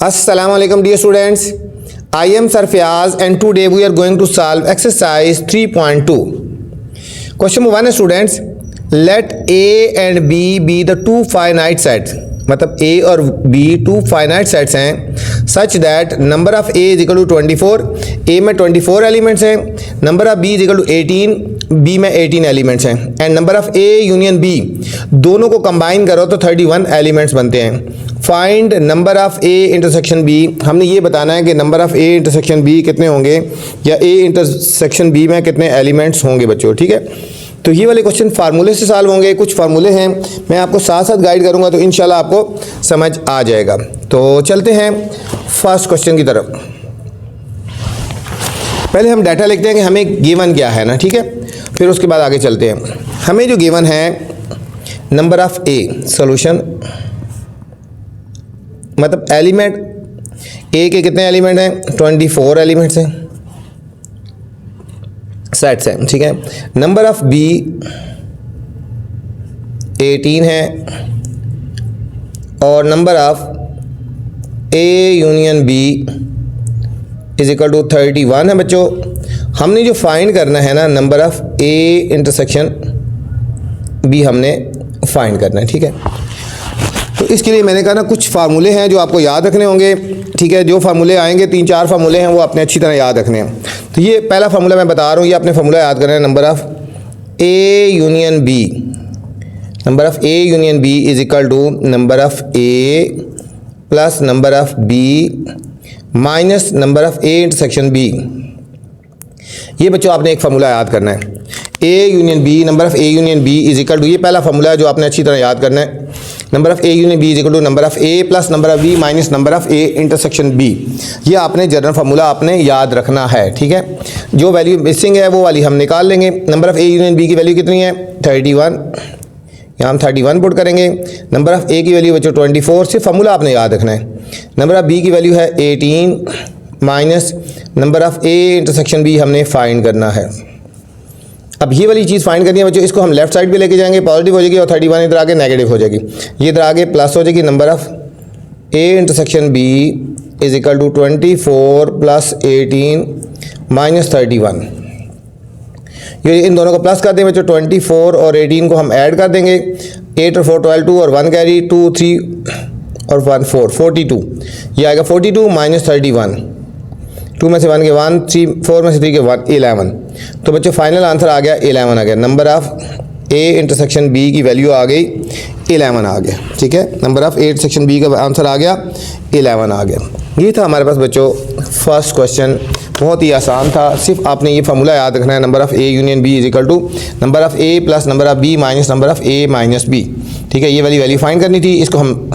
Assalamu alaikum dear students. I am Sarfiaz and today we are going to solve exercise 3.2. Question number 1 students. Let A and B be the two finite sets. मतलब A और B two finite sets हैं such that number of A is equal to 24. A में 24 elements हैं. Number of B is equal to 18. B में 18 elements हैं. And number of A union B दोनों को combine करो तो 31 एलिमेंट्स बनते हैं. Find number of A intersection B. हमने ये बताना है कि number of A intersection B कितने होंगे या A इंटरसेक्शन B में कितने एलिमेंट्स होंगे बच्चों. ठीक है, तो ये वाले क्वेश्चन फार्मूले से सॉल्व होंगे. कुछ फार्मूले हैं, मैं आपको साथ साथ गाइड करूंगा तो इंशाल्लाह आपको समझ आ जाएगा. तो चलते हैं फर्स्ट क्वेश्चन की तरफ. पहले हम डाटा लिखते हैं कि हमें गिवन क्या है ना. ठीक है, फिर उसके बाद आगे चलते हैं. हमें जो गिवन है नंबर ऑफ A सॉल्यूशन मतलब एलिमेंट A के कितने एलिमेंट हैं 24 एलिमेंट्स हैं सेट्स हैं. ठीक है, नंबर ऑफ B 18 है और number of A union B is equal to 31 है बच्चों. हमने जो फाइंड करना है ना number of A intersection B हमने फाइंड करना है. ठीक है, तो इसके लिए मैंने कहा ना कुछ फार्मूले हैं जो आपको याद रखने होंगे. ठीक है, जो फार्मूले आएंगे 3-4 फार्मूले हैं वो आपने अच्छी तरह याद रखने हैं. तो ये पहला फार्मूला मैं बता रहा हूँ, ये आपने फार्मूला याद करना है. Number of A union B, number of A union B is equal to number of A plus number of B minus number of A intersection B. ये बच्चों आपने एक फार्मूला याद करना है. A union B, number of A union B is equal to, ये पहला formula है जो आपने अच्छी तरह याद करना है. Number of A union B is equal to number of A plus number of B minus number of A intersection B. ये आपने जनरल फार्मूला आपने याद रखना है. ठीक है, जो वैल्यू मिसिंग है वो वाली हम निकाल लेंगे. Number of A union B की वैल्यू कितनी है 31, यहाँ हम 31 पुट करेंगे. नंबर ऑफ A की वैल्यू बच्चों 24, सिर्फ फार्मूला आपने याद रखना है. नंबर ऑफ B की वैल्यू है 18 minus number of A intersection B हमने फाइंड करना है. अब ये वाली चीज़ फाइंड करनी है बच्चों, इसको हम लेफ्ट साइड पे लेके जाएंगे, पॉजिटिव हो जाएगी और 31 इधर आगे नेगेटिव हो जाएगी. ये इधर आगे प्लस हो जाएगी. Number of A intersection B is equal to 24 plus 18 minus 31. ये इन दोनों को प्लस कर दें बच्चों. 24 और 18 को हम ऐड कर देंगे. 8 और 4 12 2 और 1 कैरी 2 3 और 1 4 42. ये आएगा 42 माइनस 31. 2 में से 1 के 1, 3 4 में से 3 के 1 11. तो बच्चों फाइनल आंसर आ गया 11 आ गया. Number of A intersection B की वैल्यू आ गई 11 आ गया. ठीक है, number of A intersection B का आंसर आ गया 11 आ गया. ये था हमारे पास बच्चों फर्स्ट क्वेश्चन. बहुत ही आसान था, सिर्फ आपने ये फार्मूला याद रखना है. Number of A union B is equal to number of A plus number of B minus number of A minus B. ठीक है, ये वाली वैल्यू फाइंड करनी थी. इसको हम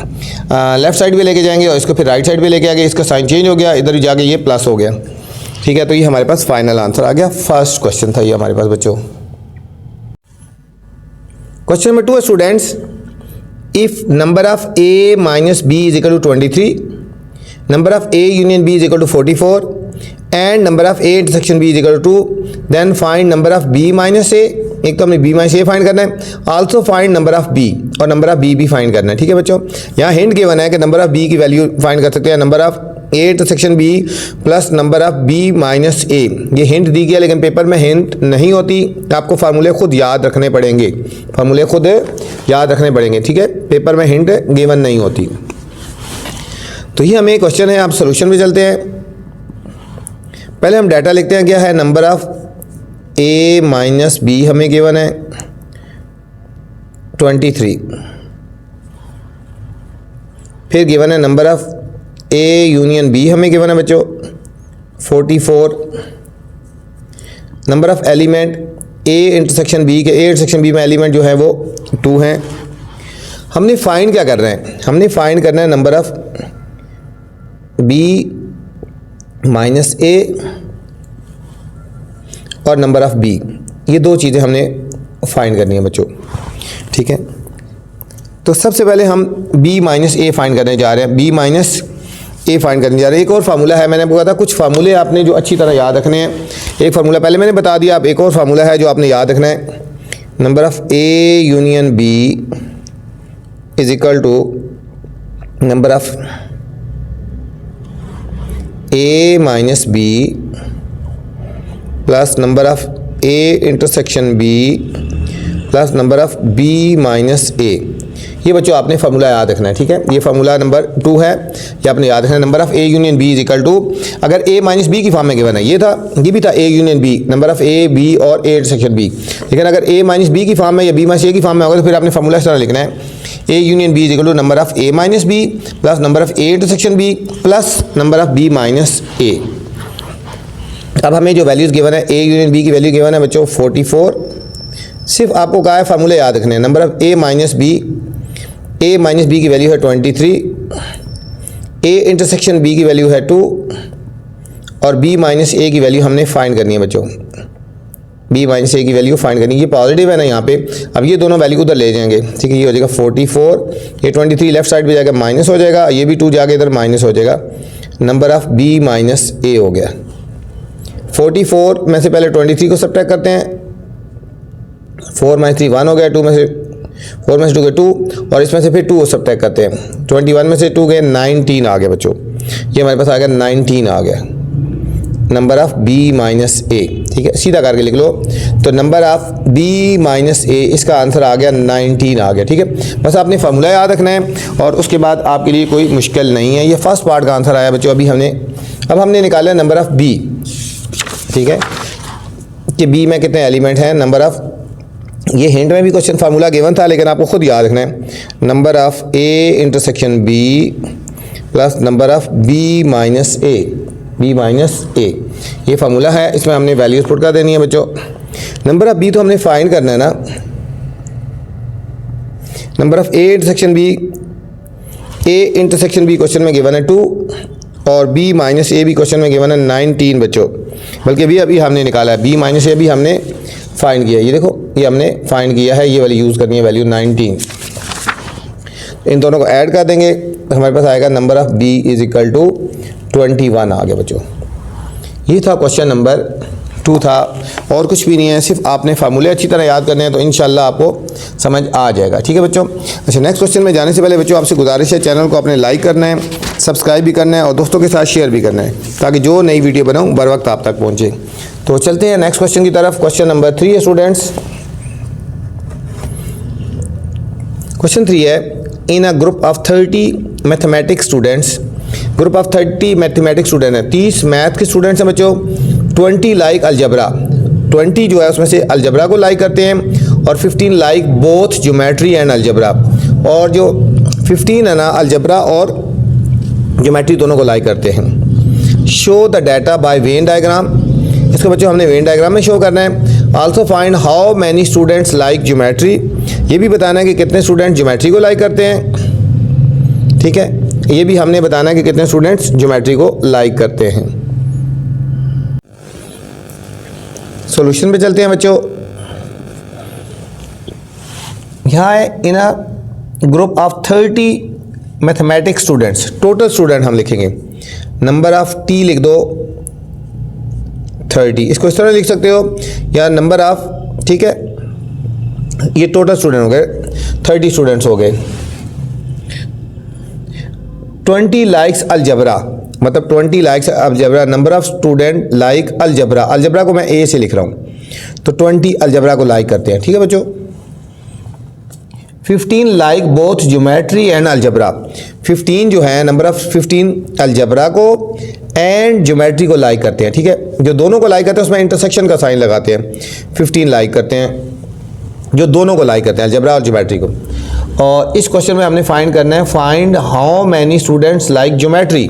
लेफ्ट साइड पे लेके जाएंगे और इसको फिर राइट साइड पे लेके आ गए. इसका साइन चेंज हो गया, इधर जाके ये प्लस हो गया. ठीक है, तो ये हमारे पास फाइनल आंसर आ गया. फर्स्ट क्वेश्चन था ये हमारे पास बच्चों. Question number 2 students. If number of A minus B is equal to 23, number of A union B is equal to 44 and number of A intersection B is equal to 2, then find number of B minus A. एक तो हमने B minus A find करना है, also find number of B और number of B भी find करना है. ठीक है बच्चों, यहाँ हिंट गिवन है कि नंबर ऑफ B की वैल्यू फाइंड कर सकते हैं. Number of A intersection B plus number of B minus A. ये हिंट दी गया लेकिन पेपर में हिंट नहीं होती, आपको फार्मूले खुद याद रखने पड़ेंगे. फार्मूले खुद याद रखने पड़ेंगे. ठीक है, पेपर में हिंट गिवन नहीं होती. तो ये हमें क्वेश्चन है, आप सोल्यूशन में चलते हैं. पहले हम डाटा लिखते हैं. क्या है number of A minus B हमें गिवन है 23. फिर गिवन है number of A union B हमें गिवन है बच्चों 44. Number of element A intersection B के A इंटरसेक्शन B में एलिमेंट जो है वो 2 हैं. हमने फाइंड क्या कर रहे हैं, हमने फाइंड करना है number of B minus A और नंबर ऑफ B. ये दो चीज़ें हमने फाइंड करनी है बच्चों. ठीक है, तो सबसे पहले हम B माइनस A फाइंड करने जा रहे हैं. B माइनस A फाइंड करने जा रहे हैं. एक और फार्मूला है, मैंने आपको कहा था कुछ फार्मूले आपने जो अच्छी तरह याद रखने हैं. एक फार्मूला पहले मैंने बता दिया, अब एक और फार्मूला है जो आपने याद रखना है. Number of A union B is equal to number of A minus B plus number of A intersection B plus number of B minus A. ये बच्चों आपने फार्मूला याद रखना है, ठीक है। ये फार्मूला नंबर 2 है, ये आपने याद रखना है। Number of A union B is equal to, अगर ए माइनस बी की फॉर्म में गिवन है, ये भी था A union B, number of A B और ए इंटरसेक्शन बी। लेकिन अगर ए माइनस बी की फॉर्म में या बी माइनस ए की फॉर्म में होगा तो फिर आपने फार्मूला इस तरह लिखना है, A union B is equal to number of A minus B plus number of A intersection B plus number of B minus A. अब हमें जो वैल्यूज़ गिवन है, ए यूनियन बी की वैल्यू गिवन है बच्चों 44। सिर्फ आपको कहा है फार्मूले याद रखने हैं। Number of A minus B की वैल्यू है 23, ए इंटरसेक्शन बी की वैल्यू है 2 और बी माइनस ए की वैल्यू हमने फाइंड करनी है बच्चों। बी माइनस ए की वैल्यू फाइंड करनी है, ये पॉजिटिव है ना यहाँ पे। अब ये दोनों वैल्यू उधर ले जाएंगे, ठीक है। ये हो जाएगा 44, ये 23 लेफ्ट साइड पे जाकर माइनस हो जाएगा, ये भी 2 जाके इधर माइनस हो जाएगा। नंबर ऑफ़ बी माइनस ए हो गया। 44 में से पहले 23 को सब्ट्रैक्ट करते हैं, 4 माइनस 3 1 हो गया, 4 में से 2 गए 2 और इसमें से फिर 2 को सब्ट्रैक्ट करते हैं। 21 में से 2 गए 19 आ गया बच्चों। ये हमारे पास आ गया 19 आ गया नंबर ऑफ़ बी माइनस ए, ठीक है। सीधा करके लिख लो, तो नंबर ऑफ़ बी माइनस ए, इसका आंसर आ गया 19 आ गया, ठीक है। बस आपने फार्मूला याद रखना है और उसके बाद आपके लिए कोई मुश्किल नहीं है। ये फर्स्ट पार्ट का आंसर आया बच्चों। अब हमने निकाला नंबर ऑफ़ बी, ठीक है, कि बी में कितने एलिमेंट हैं। नंबर ऑफ़, ये हिंट में भी क्वेश्चन फार्मूला गिवन था लेकिन आपको खुद याद रखना है। Number of A intersection B plus number of B minus A, ये फार्मूला है। इसमें हमने वैल्यूज पुट कर देनी है बच्चों। नंबर ऑफ़ बी तो हमने फाइंड करना है ना। Number of A intersection B question में गिवन है 2 और बी माइनस ए भी क्वेश्चन में गिवन है 19 बच्चों। बल्कि अभी हमने निकाला है बी माइनस ए भी हमने फाइंड किया है। ये देखो, ये हमने फाइंड किया है, ये वाली यूज़ करनी है वैल्यू 19। इन दोनों को ऐड कर देंगे, हमारे पास आएगा number of B is equal to 21 आ गया बच्चों। ये था क्वेश्चन नंबर 2 था, और कुछ भी नहीं है। सिर्फ आपने फार्मूले अच्छी तरह याद करने हैं तो इंशाल्लाह आपको समझ आ जाएगा, ठीक है बच्चों। अच्छा, नेक्स्ट क्वेश्चन में जाने से पहले बच्चों आपसे गुजारिश है, चैनल को आपने लाइक करना है, सब्सक्राइब भी करना है और दोस्तों के साथ शेयर भी करना है ताकि जो नई वीडियो बनाऊँ बर वक्त आप तक पहुँचे। तो चलते हैं नेक्स्ट क्वेश्चन की तरफ। क्वेश्चन नंबर 3 है स्टूडेंट्स। क्वेश्चन 3 है, in a group of 30 mathematics students, group of 30 mathematics student है, 30 मैथ के स्टूडेंट्स हैं बच्चों। 20 लाइक अलजबरा, 20 जो है उसमें से अलजबरा को लाइक करते हैं और 15 like both geometry and algebra, और जो 15 है ना अलजबरा और ज्योमेट्री दोनों को लाइक करते हैं। Show the data by Venn diagram, इसको बच्चों हमने वेन डायग्राम में शो करना है। Also find how many students like geometry, ये भी बताना है कि कितने स्टूडेंट ज्योमेट्री को लाइक करते हैं, ठीक है। ये भी हमने बताना है कि कितने स्टूडेंट्स ज्योमेट्री को लाइक करते हैं। सॉल्यूशन पे चलते हैं बच्चों। यहाँ है in a group of 30 mathematics students, total student हम लिखेंगे, नंबर ऑफ टी लिख दो 30, इसको इस तरह लिख सकते हो, या नंबर ऑफ, ठीक है, ये टोटल स्टूडेंट हो गए 30 स्टूडेंट्स हो गए। 20 लाइक्स अलजबरा, मतलब 20 likes algebra, number of student like algebra, algebra को मैं ए से लिख रहा हूँ, तो 20 अलजबरा को लाइक करते हैं, ठीक है बच्चों। 15 like both geometry and algebra, 15 जो है नंबर ऑफ 15 अलजबरा को एंड ज्योमेट्री को लाइक करते हैं, ठीक है। जो दोनों को लाइक करते हैं उसमें इंटरसेक्शन का साइन लगाते हैं। 15 लाइक करते हैं जो दोनों को लाइक करते हैं, अलजबरा और ज्योमेट्री को। और इस क्वेश्चन में हमने फाइंड करना है, find how many students like geometry,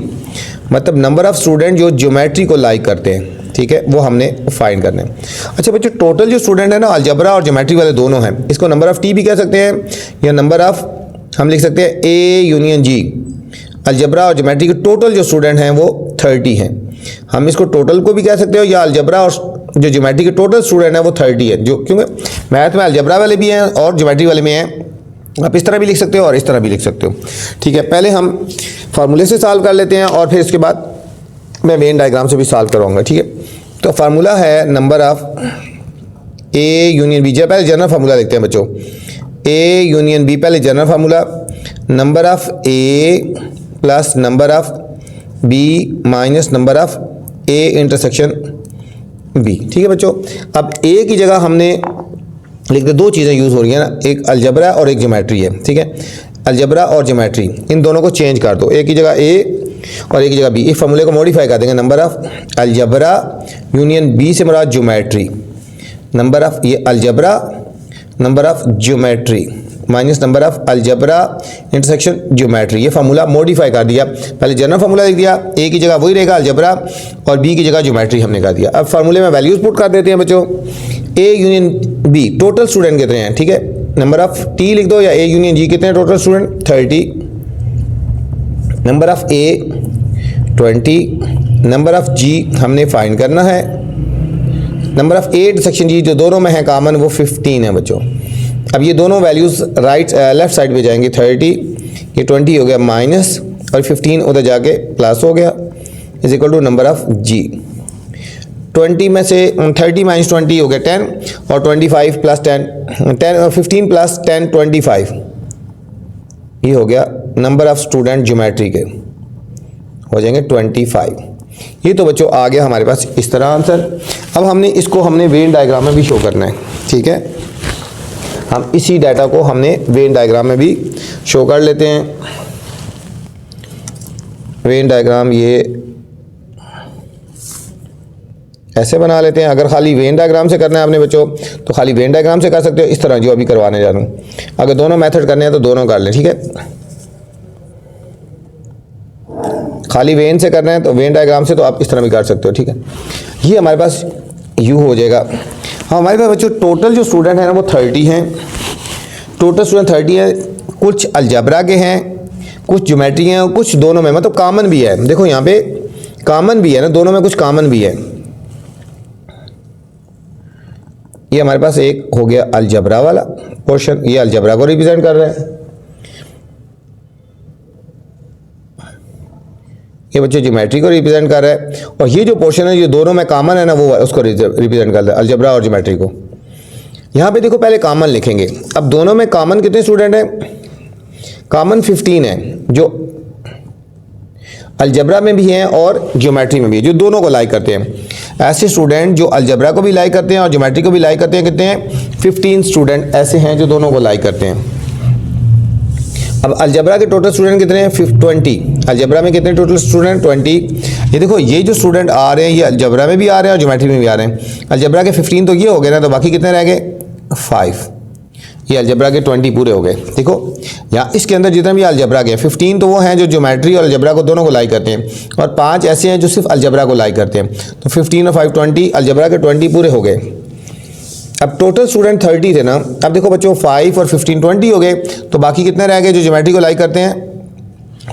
मतलब नंबर ऑफ स्टूडेंट जो ज्योमेट्री को लाइक करते हैं, ठीक है, वो हमने फाइंड करना है। अच्छा बच्चों, टोटल जो स्टूडेंट है ना अलजबरा और ज्योमेट्री वाले दोनों हैं, इसको नंबर ऑफ टी भी कह सकते हैं, या नंबर ऑफ हम लिख सकते हैं ए यूनियन जी। अलजबरा और ज्योमेट्री के टोटल जो स्टूडेंट हैं वो 30 हैं, हम इसको टोटल को भी कह सकते हो, या अलजबरा और जो ज्योमेट्री के टोटल स्टूडेंट हैं वो 30 है, जो क्योंकि मैथ में अलजबरा वाले भी हैं और ज्योमेट्री वाले में हैं। आप इस तरह भी लिख सकते हो और इस तरह भी लिख सकते हो, ठीक है। पहले हम फार्मूले से सॉल्व कर लेते हैं और फिर इसके बाद मैं वेन डायग्राम से भी सॉल्व करवाऊंगा, ठीक है। तो फार्मूला है number of A union B, पहले जनरल फार्मूला लिखते हैं बच्चों, ए यूनियन बी, पहले general formula, number of A plus number of B minus number of A intersection B. ठीक है बच्चों, अब ए की जगह हमने लिखते दो चीज़ें यूज़ हो रही हैं ना, एक अलजबरा और एक ज्योमेट्री है। ठीक है, अलजबरा और ज्योमेट्री, इन दोनों को चेंज कर दो, ए की जगह ए और एक जगह बी। इस फॉर्मूले को मॉडिफाई कर देंगे, number of algebra union B से मुराद ज्योमेट्री, नंबर ऑफ ये algebra number of geometry minus number of algebra intersection geometry. ये फार्मूला मॉडिफाई कर दिया, पहले जनरल फार्मूला लिख दिया, ए की जगह वही रहेगा अलजबरा और बी की जगह ज्योमेट्री हमने कर दिया। अब फार्मूले में वैल्यूज पुट कर देते हैं बच्चों, A union B total student कितने हैं। ठीक है, नंबर ऑफ टी लिख दो या ए यूनियन जी कितने हैं total student 30, number of A 20, number of G हमने फाइंड करना है, number of A intersection G जो दोनों में है कॉमन वो 15 है बच्चों। अब ये दोनों वैल्यूज़ लेफ्ट साइड पे जाएंगे, 30 ये 20 हो गया माइनस और 15 उधर जाके प्लस हो गया is equal to number of G. 20 में से 30 माइनस 20 हो गया 10 और 25 प्लस 10 15 प्लस 10 25, ये हो गया नंबर ऑफ स्टूडेंट ज्योमेट्री के हो जाएंगे 25। ये तो बच्चों आ गया हमारे पास इस तरह आंसर। अब हमने वेन डायग्राम में भी शो करना है। ठीक है, हम इसी डाटा को हमने वेन डायग्राम में भी शो कर लेते हैं। वेन डायग्राम ये ऐसे बना लेते हैं। अगर खाली वेन डायग्राम से करना है आपने बच्चों तो खाली वेन डायग्राम से कर सकते हो, इस तरह जो अभी करवाने जा रहा हूँ। अगर दोनों मेथड करने हैं तो दोनों कर लें। ठीक है, खाली वेन से करना है तो वेन डायग्राम से तो आप इस तरह भी कर सकते हो। ठीक है, ये हमारे पास यू हो जाएगा। हमारे पास बच्चों टोटल जो स्टूडेंट हैं ना वो 30 हैं, टोटल स्टूडेंट 30 हैं। कुछ अलजबरा के हैं, कुछ ज्योमेट्री हैं और कुछ दोनों में, मतलब कॉमन भी है। देखो यहाँ पे कॉमन भी है ना, दोनों में कुछ कॉमन भी है। ये हमारे पास एक हो गया अलजबरा वाला पोर्शन, ये अलजबरा को रिप्रेजेंट कर रहा है। ये बच्चे ज्योमेट्री को रिप्रेजेंट कर रहा है और ये जो पोर्शन है ये दोनों में कॉमन है ना वो उसको रिप्रेजेंट कर रहा है, अलजबरा और ज्योमेट्री को। यहाँ पे देखो पहले कॉमन लिखेंगे। अब दोनों में कॉमन कितने स्टूडेंट हैं, कॉमन 15 है जो अलजबरा में भी हैं और ज्योमेट्री में भी है, जो दोनों को लाइक करते हैं। ऐसे स्टूडेंट जो अलजबरा को भी लाइक करते हैं और ज्योमेट्री को भी लाइक करते हैं कितने हैं, 15 स्टूडेंट ऐसे हैं जो दोनों को लाइक करते हैं। अब अलजबरा के टोटल स्टूडेंट कितने हैं 20, अलजबरा में कितने टोटल स्टूडेंट 20। ये देखो ये जो स्टूडेंट आ रहे हैं ये अलजबरा में भी आ रहे हैं और ज्योमेट्री में भी आ रहे हैं। अलजबरा के 15 तो ये हो गए ना, तो बाकी कितने रह गए 5। ये अलजबरा के 20 पूरे हो गए। देखो यहाँ इसके अंदर जितने भी अलजबरा के 15 तो वो हैं जो ज्योमेट्री और अलजबरा को दोनों को लाइक करते हैं और 5 ऐसे हैं जो सिर्फ अलजबरा को लाइक करते हैं। तो 15 और 5 20, अलजबरा के 20 पूरे हो गए। अब टोटल स्टूडेंट 30 थे ना, अब देखो बच्चों 5 और 15 20 हो गए, तो बाकी कितने रह गए जो ज्योमेट्री को लाइक करते हैं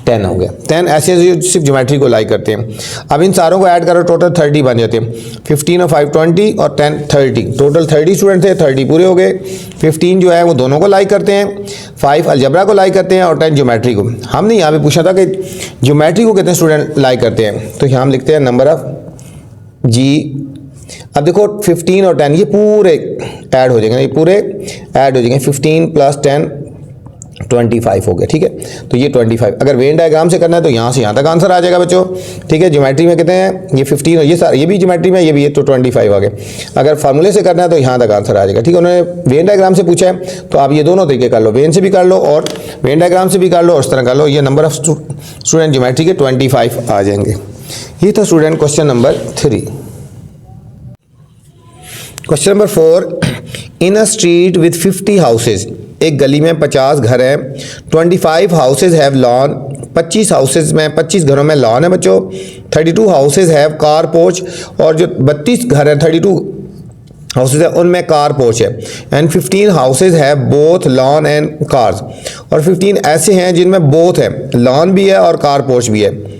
10 हो गया। 10 ऐसे जो सिर्फ ज्योमेट्री को लाइक करते हैं। अब इन सारों को ऐड करो टोटल 30 बन जाते हैं। 15 और 5 20 और 10 30, टोटल 30 स्टूडेंट थे, 30 पूरे हो गए। 15 जो है वो दोनों को लाइक करते हैं, 5 अलजबरा को लाइक करते हैं और 10 ज्योमेट्री को। हमने यहाँ पे पूछा था कि ज्योमेट्री को कितने स्टूडेंट लाइक करते हैं, तो यहाँ हम लिखते हैं नंबर ऑफ जी। अब देखो 15 और 10 ये पूरे ऐड हो जाएंगे, ये पूरे ऐड हो जाएंगे। 15 प्लस 10 25 हो गया। ठीक है, तो ये 25। अगर वेन डायग्राम से करना है तो यहाँ से यहाँ तक आंसर आ जाएगा बच्चों। ठीक है, ज्योमेट्री में कितने हैं ये 15 और ये सारे ये भी ज्योमेट्री में, ये भी है तो 25 आ गए। अगर फार्मूले से करना है तो यहाँ तक आंसर आ जाएगा। ठीक है, उन्होंने वेन डायग्राम से पूछा है तो आप ये दोनों तरीके कर लो, वेन से भी कर लो और वेन डायग्राम से भी कर लो, उस तरह कर लो। ये नंबर ऑफ स्टूडेंट ज्योमेट्री के 25 आ जाएंगे। ये था student question number 3। Question number 4, in a street with 50 houses, एक गली में 50 घर हैं। 25 हाउसेज हैव लॉन, 25 हाउसेज में 25 घरों में लॉन है बच्चों। 32 हाउसेज हैव कार पोर्च, और जो 32 घर हैं 32 हाउसेज है उनमें कार पोर्च है। And 15 houses have both lawn and cars, और 15 ऐसे हैं जिनमें बोथ है, लॉन भी है और कार पोर्च भी है।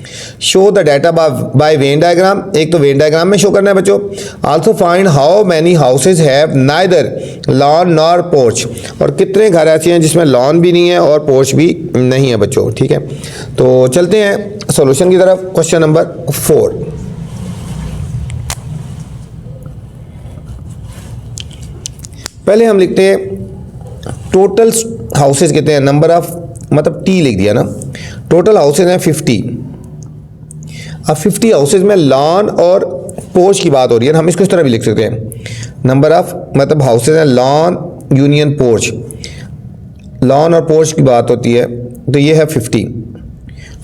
Show the data by Venn diagram, एक तो वेन डायग्राम में शो करना है बच्चों। Also find how many houses have neither lawn nor porch, और कितने घर ऐसे हैं जिसमें लॉन भी नहीं है और पोर्च भी नहीं है बच्चों। ठीक है, तो चलते हैं सॉल्यूशन की तरफ। क्वेश्चन नंबर 4, पहले हम लिखते हैं टोटल हाउसेज कितने हैं, नंबर ऑफ मतलब टी लिख दिया ना। टोटल हाउसेज हैं 50, अब 50 हाउसेज में लॉन और पोर्च की बात हो रही है, हम इसको इस तरह भी लिख सकते हैं, नंबर ऑफ मतलब हाउसेज हैं लॉन यूनियन पोर्च, लॉन और पोर्च की बात होती है तो ये है 50।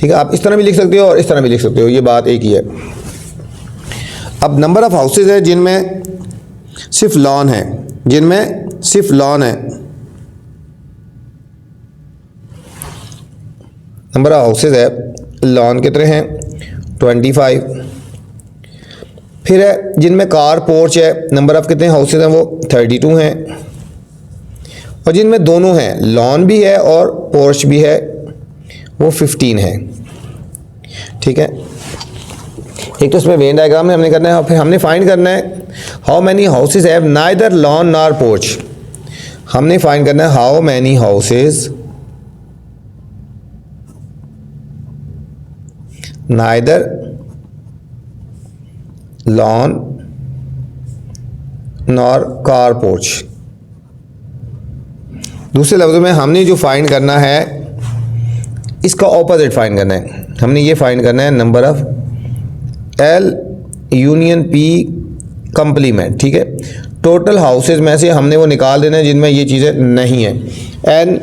ठीक है, आप इस तरह भी लिख सकते हो और इस तरह भी लिख सकते हो, ये बात एक ही है। अब नंबर ऑफ हाउसेज है जिनमें सिर्फ लॉन है, जिनमें सिर्फ लॉन है, नंबर ऑफ हाउसेज है लॉन कितने हैं 25। फिर है जिनमें कार पोर्च है, नंबर ऑफ कितने हाउसेज हैं वो 32 हैं। और जिनमें दोनों हैं, लॉन भी है और पोर्च भी है, वो 15 है। ठीक है, एक तो इसमें वेन डायग्राम में हमने करना है, फिर हमने फाइंड करना है how many houses have neither lawn nor porch. हमने फाइंड करना है how many houses neither lawn nor car porch. दूसरे लफ्ज़ों में हमने जो फाइंड करना है इसका ऑपोजिट फाइंड करना है। हमने ये फाइंड करना है number of L union P complement. ठीक है, टोटल हाउसेज में से हमने वो निकाल देना है जिनमें ये चीज़ें नहीं है। एन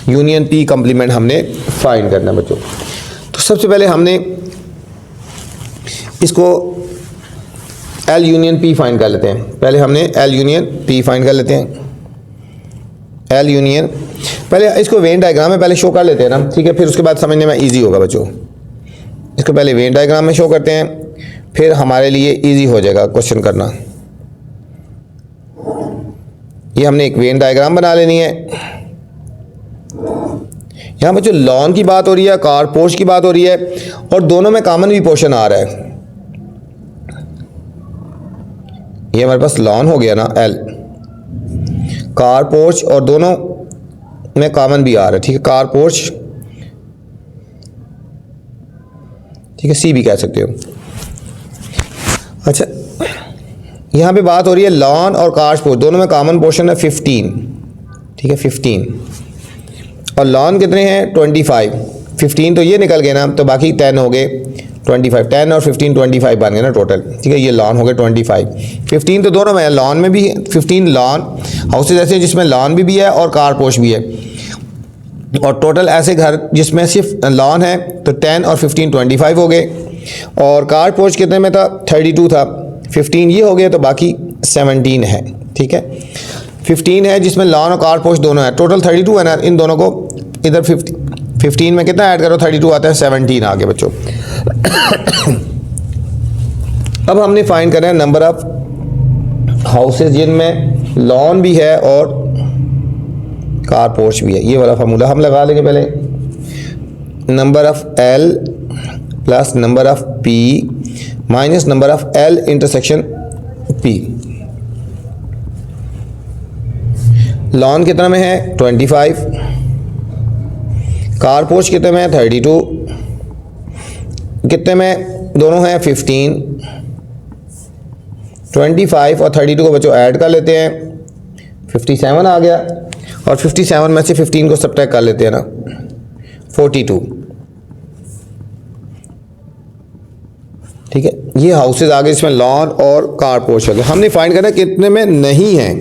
यूनियन पी कंप्लीमेंट हमने फाइंड करना है बच्चों। तो सबसे पहले हमने इसको एल यूनियन पी फाइंड कर लेते हैं। पहले हमने एल यूनियन पी फाइंड कर लेते हैं। एल यूनियन पहले इसको वेन डायग्राम में पहले शो कर लेते हैं ना, ठीक है, फिर उसके बाद समझने में इजी होगा बच्चों। इसको पहले वेन डायग्राम में शो करते हैं, फिर हमारे लिए इजी हो जाएगा क्वेश्चन करना। ये हमने एक वेन डायग्राम बना लेनी है। यहाँ बच्चों लॉन की बात हो रही है, कार पोर्च की बात हो रही है, और दोनों में कॉमन भी पोर्शन आ रहा है। ये हमारे पास लॉन हो गया ना एल, कार पोर्च, और दोनों में कॉमन भी आ रहा है। ठीक है, कार पोर्च, ठीक है, सी भी कह सकते हो। अच्छा, यहाँ पे बात हो रही है लॉन और कार पोर्च दोनों में कॉमन पोर्शन है 15। ठीक है, 15, और लॉन कितने हैं 25। 15 तो ये निकल गए ना, तो बाकी 10 हो गए 25। 10 और 15 25 बन गए ना टोटल। ठीक है, ये लॉन हो गए 25। 15 तो दोनों में है, लॉन में भी 15 लॉन हाउसेज ऐसे जिसमें लॉन भी है और कार पोर्च भी है, और टोटल ऐसे घर जिसमें सिर्फ लॉन है तो 10 और 15 25 हो गए। और कार पोर्च कितने में था 32 था, 15 ये हो गए, तो बाकी 17 है। ठीक है, 15 है जिसमें लॉन और कार पोर्च दोनों है, टोटल 32 है ना। इन दोनों को इधर 15 में कितना ऐड करो 32 आता है, 17 आ गए बच्चों। अब हमने फाइंड करना है नंबर ऑफ हाउसेज जिनमें लॉन भी है और कार पोर्च भी है। ये वाला फार्मूला हम लगा लेंगे पहले, number of L plus number of P minus number of L intersection P. Lawn कितना में है 25, कार पोर्च कितने में है 32, कितने में दोनों हैं 15। 25 और 32 को बच्चों ऐड कर लेते हैं, 57 आ गया, और 57 में से 15 को सब्ट्रैक्ट कर लेते हैं ना 42। ठीक है, ये हाउसेज आ गए इसमें लॉन और कार पोर्च हो गए। हमने फाइंड करना कितने में नहीं है,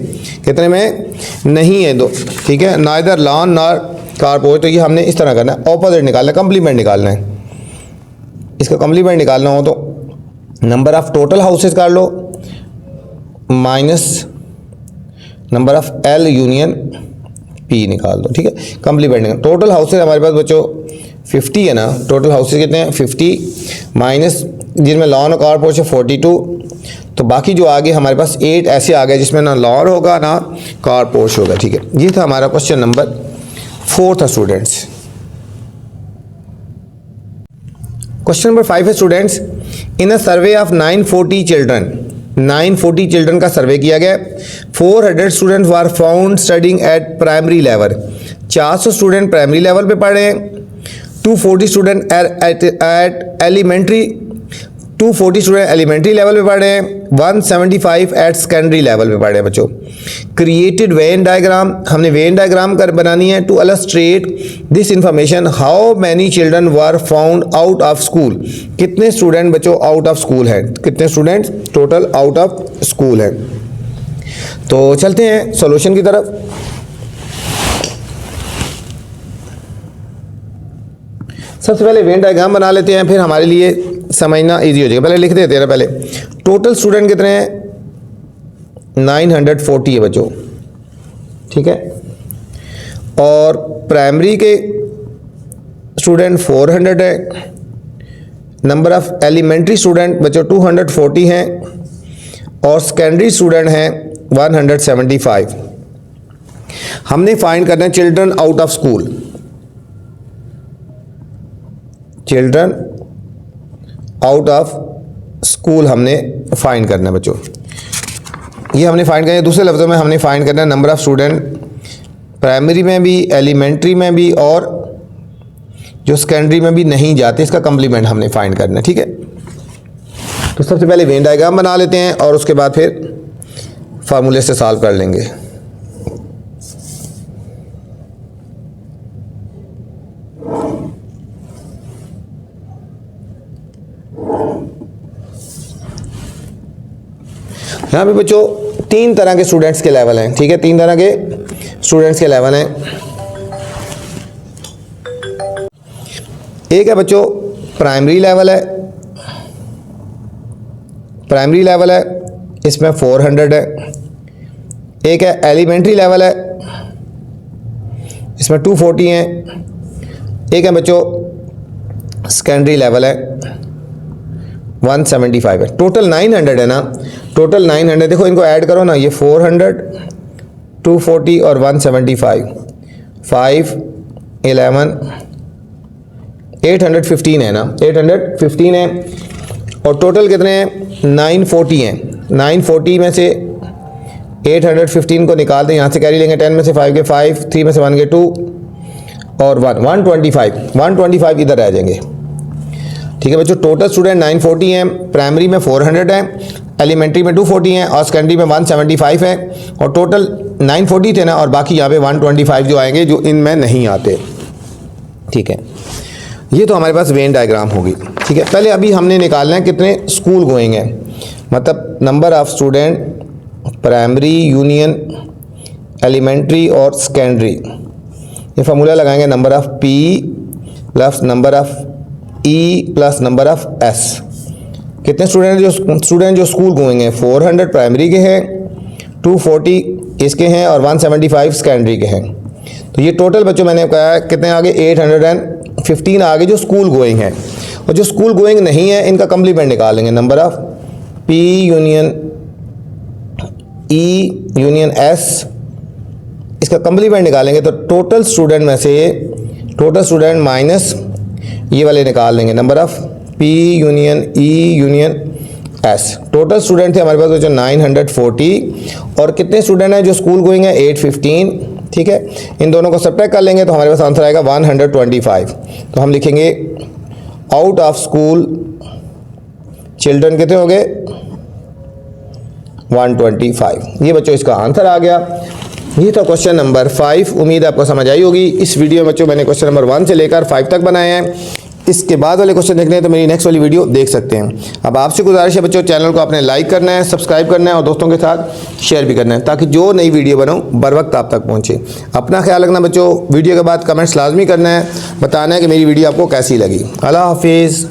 कितने में नहीं है दो। ठीक है, neither lawn nor car porch, तो ये हमने इस तरह करना है, ऑपोजिट निकालना है, कंप्लीमेंट निकालना है। इसका कंप्लीमेंट निकालना हो तो नंबर ऑफ टोटल हाउसेज कर लो minus number of L union P निकाल दो। ठीक है, कंप्लीमेंट निकाल, टोटल हाउसेज हमारे पास बच्चों 50 है ना। टोटल हाउसेज कितने हैं 50 माइनस जिनमें लॉन और कार पोर्च है 42, तो बाकी जो आगे हमारे पास 8 ऐसे आ गए जिसमें ना लॉन होगा ना कार पोर्च होगा। ठीक है, ये था हमारा क्वेश्चन नंबर 4 था स्टूडेंट्स। क्वेश्चन नंबर 5 है students, in a survey of 940 children का सर्वे किया गया। 400 student were found studying at primary level. 400 student primary level पे पढ़ रहे हैं। 240 student at elementary 240 student elementary level पे पढ़ रहे हैं, 175 एट सेकेंडरी लेवल पे पढ़ रहे हैं बच्चों। क्रिएटेड वेन डायग्राम, हमने वेन डायग्राम कर बनानी है to illustrate this information how many children were found out of school. कितने स्टूडेंट बच्चों आउट ऑफ स्कूल हैं, कितने students total out of school हैं। तो चलते हैं सॉल्यूशन की तरफ। सबसे पहले वेन डायग्राम बना लेते हैं, फिर हमारे लिए समझना इजी हो जाएगा। पहले लिख देते हैं ना, पहले टोटल स्टूडेंट कितने हैं, 940 है बच्चों, ठीक है। और प्राइमरी के स्टूडेंट 400 है, नंबर ऑफ एलिमेंट्री स्टूडेंट बच्चों 240 हैं, और सेकेंडरी स्टूडेंट हैं 175। हमने फाइंड करना है children out of school, children out of school हमने फाइंड करना है बच्चों। ये हमने फाइंड करना है, दूसरे लफ्ज़ों में हमने फाइंड करना है नंबर ऑफ स्टूडेंट प्राइमरी में भी, एलिमेंट्री में भी, और जो सेकेंडरी में भी नहीं जाते, इसका कम्प्लीमेंट हमने फाइंड करना है, ठीक है। तो सबसे पहले वेन डायग्राम बना लेते हैं और उसके बाद फिर फार्मूले से सॉल्व कर लेंगे। यहाँ पे बच्चों 3 तरह के स्टूडेंट्स के लेवल हैं, ठीक है, 3 तरह के स्टूडेंट्स के लेवल हैं। एक है बच्चों प्राइमरी लेवल है, प्राइमरी लेवल है, इसमें 400 है। एक है एलिमेंट्री लेवल है, इसमें 240 हैं। एक है बच्चों सेकेंडरी लेवल है, 175 है। टोटल 900 है ना, टोटल 900। देखो इनको ऐड करो ना, ये 400, 240 और 175, 5, 11, 815 है ना, 815 है। और टोटल कितने हैं, 940 हैं। 940 में से 815 को निकालते हैं, यहाँ से कैरी लेंगे, 10 में से 5 के 5, 3 में से 1 के 2 और 1, 125 इधर रह जाएंगे, ठीक है बच्चों। टोटल स्टूडेंट 940 हैं, प्राइमरी में 400 हैं, एलिमेंट्री में 240 हैं और सेकेंडरी में 175 है। और टोटल 940 थे ना, और बाकी यहाँ पे 125 जो आएंगे जो इनमें नहीं आते, ठीक है। ये तो हमारे पास वेन डायग्राम होगी, ठीक है। पहले अभी हमने निकालना है कितने स्कूल गोइंग हैं, मतलब number of student primary union elementary और सेकेंडरी। ये फार्मूला लगाएंगे number of P plus number of E plus number of S. कितने स्टूडेंट जो स्कूल गोइंग हैं, 400 प्राइमरी के हैं, 240 इसके हैं और 175 सेकेंडरी के हैं। तो ये टोटल बच्चों मैंने कहा कितने आगे, 815 आगे जो स्कूल गोइंग हैं। और जो स्कूल गोइंग नहीं है इनका कम्प्लीमेंट निकालेंगे, number of P union E union S, इसका कम्प्लीमेंट निकालेंगे। तो टोटल स्टूडेंट में से टोटल स्टूडेंट माइनस ये वाले निकाल लेंगे, number of P union E union S. Total student थे हमारे पास बच्चों 940, और कितने स्टूडेंट हैं जो स्कूल गोइंग है, 815, ठीक है। इन दोनों को सब्ट्रैक्ट कर लेंगे तो हमारे पास आंसर आएगा 125। तो हम लिखेंगे आउट ऑफ स्कूल चिल्ड्रन कितने हो गए, 125। ये बच्चों इसका आंसर आ गया। ये था क्वेश्चन नंबर 5। उम्मीद आपको समझ आई होगी। इस वीडियो में बच्चों मैंने क्वेश्चन नंबर 1 से लेकर 5 तक बनाए हैं। इसके बाद वाले क्वेश्चन देखने हैं तो मेरी नेक्स्ट वाली वीडियो देख सकते हैं। अब आपसे गुजारिश है बच्चों, चैनल को आपने लाइक करना है, सब्सक्राइब करना है और दोस्तों के साथ शेयर भी करना है, ताकि जो नई वीडियो बनाऊँ बर वक्त आप तक पहुँचे। अपना ख्याल रखना बच्चों। वीडियो के बाद कमेंट्स लाजमी करना है, बताना है कि मेरी वीडियो आपको कैसी लगी। अल्लाह हाफिज़।